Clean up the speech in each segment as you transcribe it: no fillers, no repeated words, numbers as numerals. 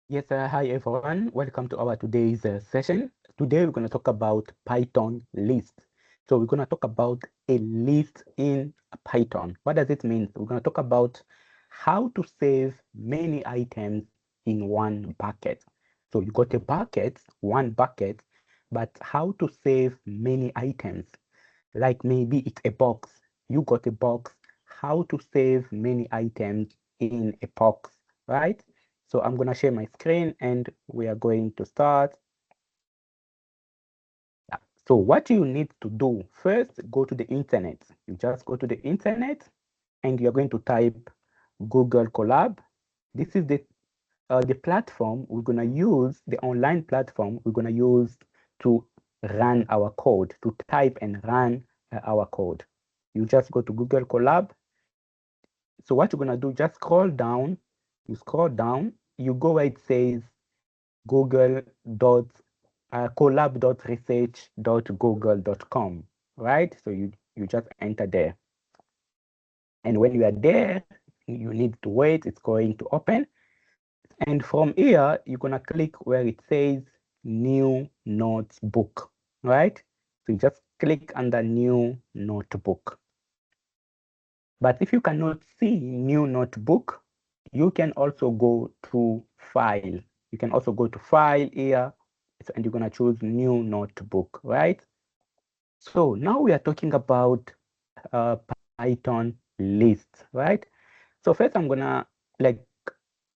Yes, hi everyone. Welcome to our today's session. Today we're going to talk about Python list. So we're going to talk about a list in Python. What does it mean? We're going to talk about how to save many items in one bucket. So you got a bucket, one bucket, but how to save many items? Like maybe it's a box. You got a box. How to save many items in a box, right? So I'm going to share my screen and we are going to start. So what you need to do first, go to the internet. You just go to the internet and you're going to type Google Colab. This is the platform we're going to use, the online platform we're going to use to run our code, to type and run our code. You just go to Google Colab. So what you're going to do, just scroll down. You scroll down, you go where it says collab.research.google.com, right? So you just enter there. And when you are there, you need to wait. It's going to open. And from here, you're going to click where it says new notebook, right? So you just click under new notebook. But if you cannot see new notebook, you can also go to file. You can also go to file here, and you're going to choose new notebook, right? So now we are talking about Python list, right? So first I'm going to like,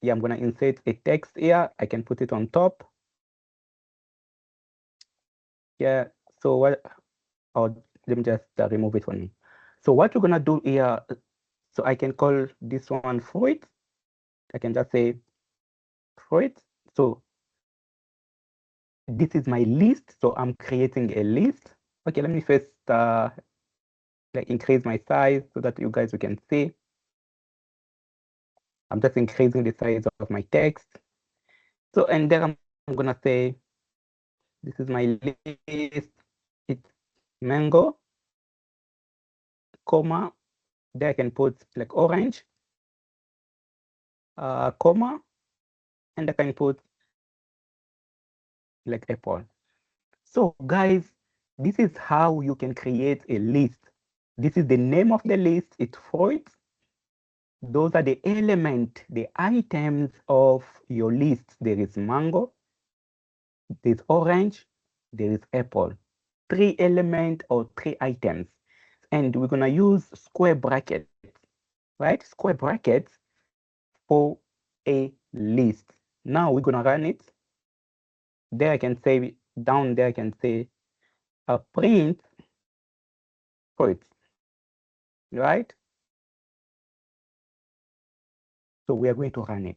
yeah, I'm going to insert a text here. I can put it on top. Yeah, so what, or let me just remove it for me. So what we're going to do here, so I can call this one fruit. I can just say fruit. So this is my list. So I'm creating a list. Okay, let me first like increase my size so that you guys can see. I'm just increasing the size of my text. So and then I'm gonna say this is my list. It's mango, comma. There I can put like orange, comma, and I can put like apple. So guys, this is how you can create a list. This is the name of the list. It's fruit. Those are the elements, the items of your list. There is mango, there's orange, there is apple. Three elements or three items. And we're going to use square brackets, right? Square brackets for a list. Now we're going to run it. There I can say, down there I can say, print fruit, right? So we are going to run it.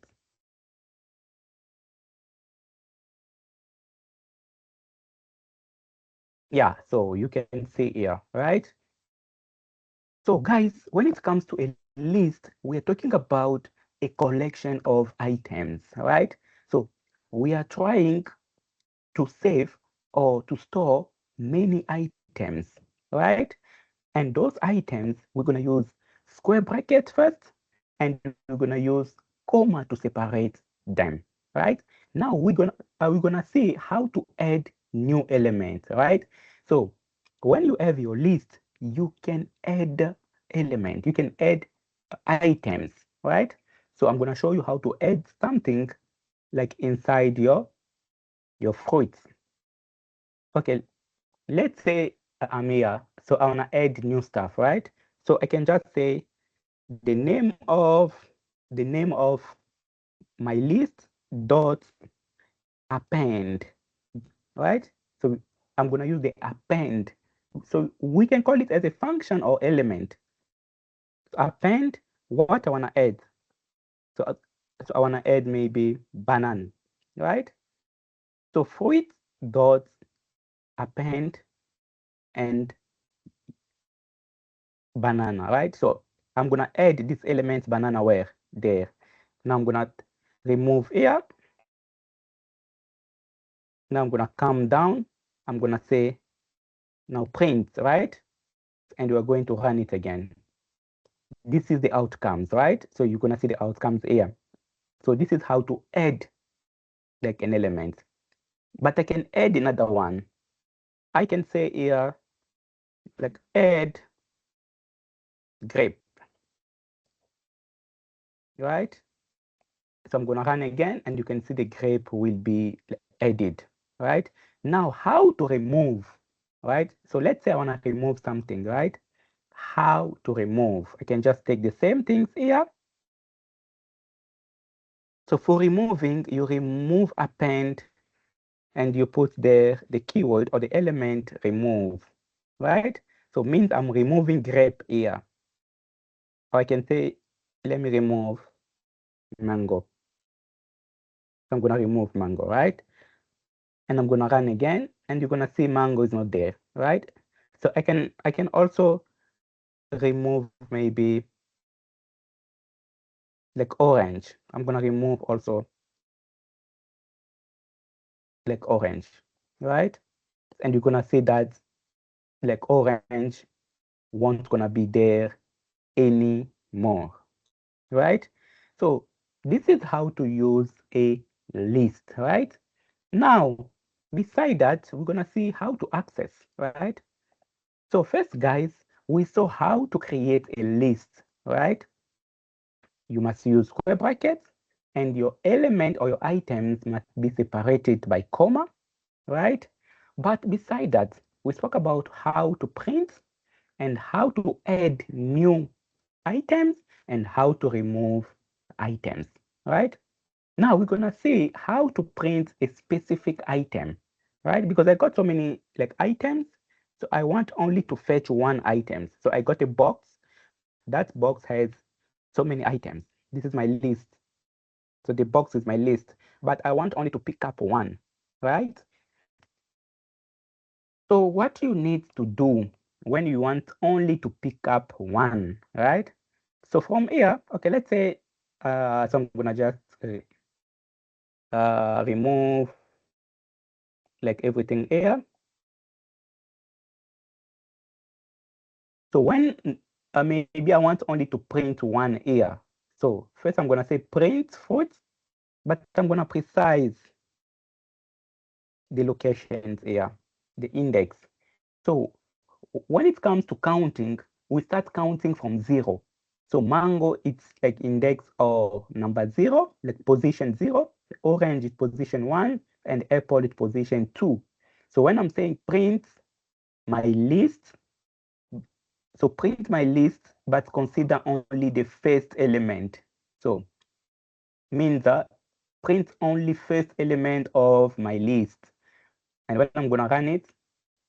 Yeah, so you can see here, right? So guys, when it comes to a list, we're talking about a collection of items, right? So we are trying to save or to store many items, right? And those items, we're going to use square bracket first, and we're going to use comma to separate them, right? Now we're gonna see how to add new elements, right? So when you have your list, you can add element, you can add items, right? So I'm gonna show you how to add something like inside your fruits. Okay, let's say I'm here, so I wanna add new stuff, right? So I can just say the name of my list dot append, right? So I'm going to use the append. So we can call it as a function or element. So append what I want to add. So, so I want to add maybe banana, right? So fruit dot append and banana, right? So I'm going to add this element banana where there. Now I'm going to remove here. Now I'm going to come down. I'm going to say now print, right? And we're going to run it again. This is the outcomes, right? So you're going to see the outcomes here. So this is how to add like an element. But I can add another one. I can say here, like add grape, right? So I'm gonna run again, and you can see the grape will be added, right? Now, how to remove, right? So let's say I wanna remove something, right? How to remove? I can just take the same things here. So for removing, you remove append, and you put there the keyword or the element remove, right? So means I'm removing grape here. Or I can say, let me remove mango. So I'm gonna remove mango, right? And I'm gonna run again, and you're gonna see mango is not there, right? So I can also remove maybe like orange. I'm gonna remove also like orange, right? And you're gonna see that like orange won't gonna be there anymore, right? So this is how to use a list, right? Now, beside that, we're gonna see how to access, right? So first, guys, we saw how to create a list, right? You must use square brackets, and your element or your items must be separated by comma, right? But beside that, we spoke about how to print and how to add new items and how to remove items, right? Now we're gonna see how to print a specific item, right? Because I got so many like items, so I want only to fetch one item. So I got a box. That box has so many items. This is my list. So the box is my list, but I want only to pick up one, right? So what you need to do when you want only to pick up one, right? So from here, okay, let's say, so I'm gonna just remove like everything here. So when maybe I want only to print one here. So first I'm gonna say print fruit, but I'm gonna precise the locations here, the index. So when it comes to counting, we start counting from 0. So mango, it's like index or number 0, like position 0. Orange is position 1, and apple is position 2. So when I'm saying print my list, so print my list, but consider only the first element. So means that print only first element of my list. And when I'm gonna run it,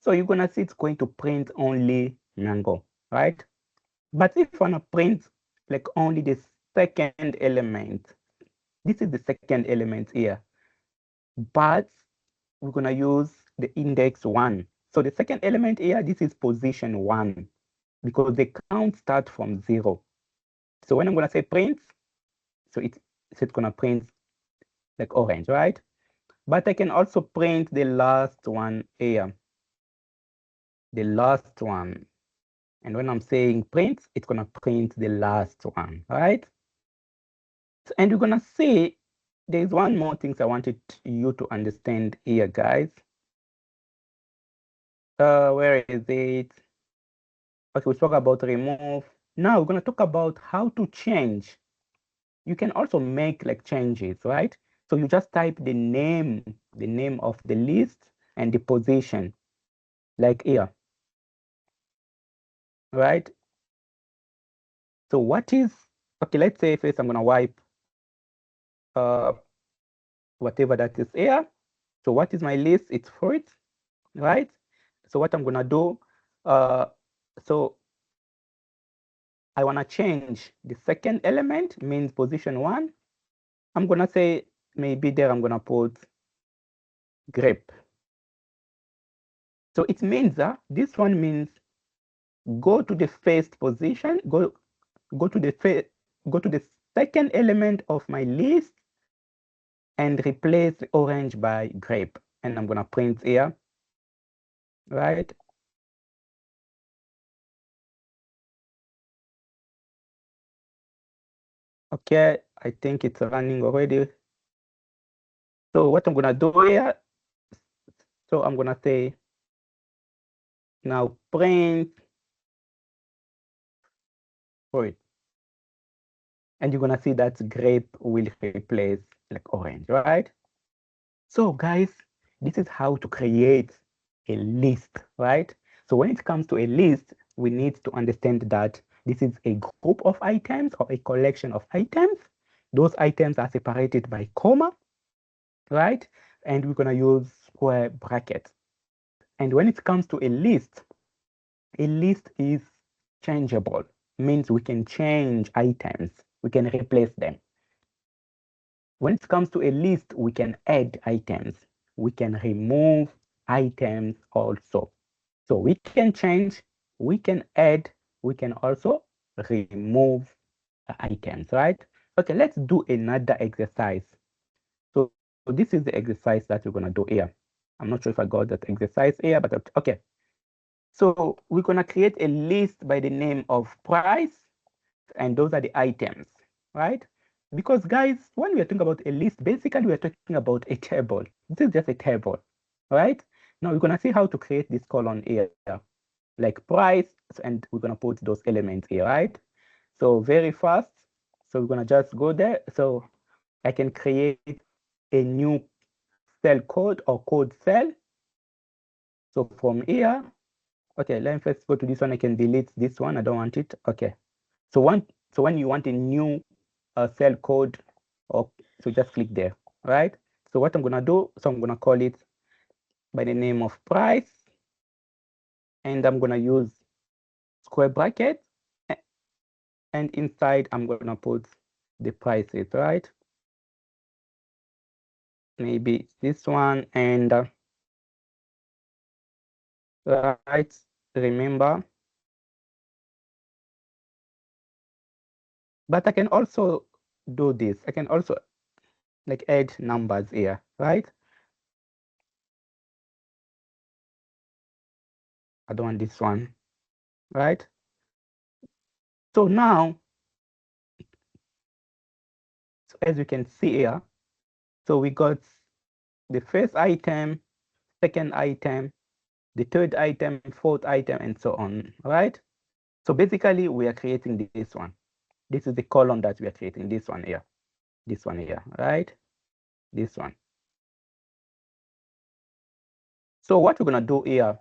so you're gonna see it's going to print only mango, right? But if I wanna print like only the second element, this is the second element here, but we're gonna use the index 1. So the second element here, this is position 1 because the count starts from 0. So when I'm gonna say print, so it's gonna print like orange, right? But I can also print the last one here, the last one. And when I'm saying print, it's gonna print the last one, right? And you're gonna see there's one more thing I wanted you to understand here, guys. Where is it? Okay, we spoke about remove. Now we're gonna talk about how to change. You can also make like changes, right? So you just type the name of the list and the position, like here, right? So what is, okay, let's say first I'm gonna wipe uh whatever that is here. So what is my list? It's fruit, right? So what I'm gonna do, uh, so I wanna change the second element, means position 1. I'm gonna say maybe there I'm gonna put grape. So it means that this one means go to the first position, go to go to the second element of my list and replace the orange by grape. And I'm gonna print here, right? Okay, I think it's running already. So what I'm gonna do here, so I'm gonna say now print, wait, and you're gonna see that grape will replace like orange, right? So guys, this is how to create a list, right? So when it comes to a list, we need to understand that this is a group of items or a collection of items. Those items are separated by comma, right? And we're gonna use square brackets. And when it comes to a list is changeable, means we can change items, we can replace them. When it comes to a list, we can add items, we can remove items also. So we can change, we can add, we can also remove items, right? Okay, let's do another exercise. So this is the exercise that we're gonna do here. I'm not sure if I got that exercise here, but okay. So we're gonna create a list by the name of price, and those are the items, right? Because guys, when we are talking about a list, basically we are talking about a table. This is just a table, right? Now we're gonna see how to create this column here, like price, and we're gonna put those elements here, right? So very fast. So we're gonna just go there. So I can create a new cell code or code cell. So from here, okay, let me first go to this one. I can delete this one. I don't want it. Okay. So when you want a new cell code, or so just click there, right? So what I'm gonna do, so I'm gonna call it by the name of price, and I'm gonna use square bracket, and inside I'm gonna put the prices, right? Maybe this one, and right, remember, but I can also do this. I can also like add numbers here, right? I don't want this one, right? So now, so as you can see here, so we got the first item, second item, the third item, fourth item, and so on, right? So basically, we are creating this one. This is the column that we are creating, this one here, right? This one. So what we're gonna do here,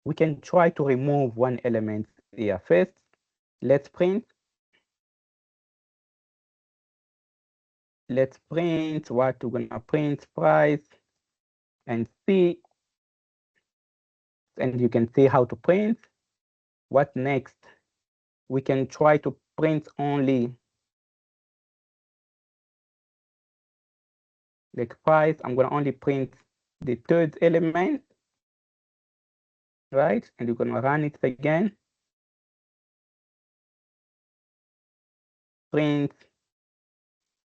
we can try to remove one element here. First, let's print what we're gonna print, price, and see, and you can see how to print. What next? We can try to print only like price. I'm gonna only print the third element, right? And you're gonna run it again. Print.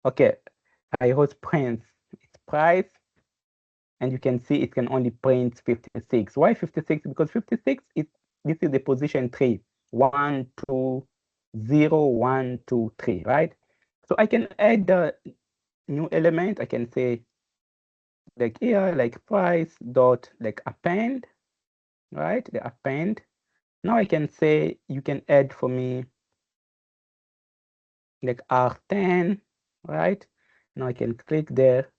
Okay, I wrote print. It's price, and you can see it can only print 56. Why 56? Because 56 is this is the position 3. 1, 2, 0, 1, 2, 3, right? So I can add the new element. I can say like here, like price dot like append, right? The append. Now I can say you can add for me like R10, right? Now I can click there.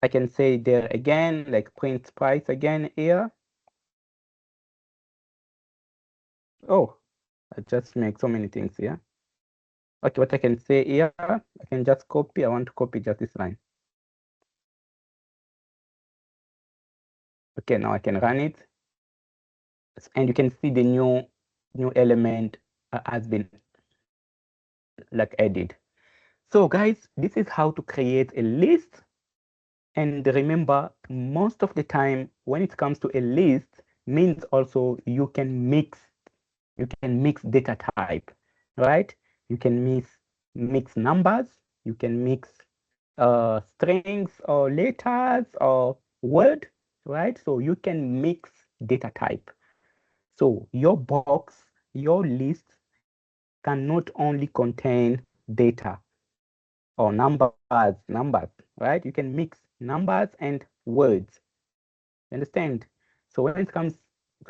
I can say there again, like print price again here. Oh, I just make so many things here. Okay, what I can say here, I can just copy. I want to copy just this line. Okay, now I can run it. And you can see the new element has been like added. So guys, this is how to create a list. And remember, most of the time when it comes to a list, means also you can mix data type, right? You can mix numbers, you can mix strings or letters or word, right? So you can mix data type. So your box, your list can not only contain data or numbers, right? You can mix numbers and words. Understand? So when it comes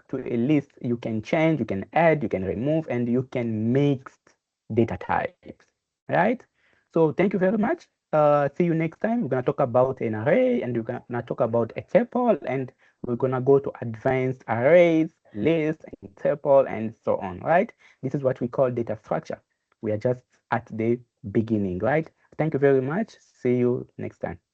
to a list, you can change, you can add, you can remove, and you can mix data types, right? So thank you very much. See you next time. We're gonna talk about an array, and we're gonna talk about a tuple, and we're gonna go to advanced arrays, lists, and tuple, and so on, right? This is what we call data structure. We are just at the beginning, right? Thank you very much. See you next time.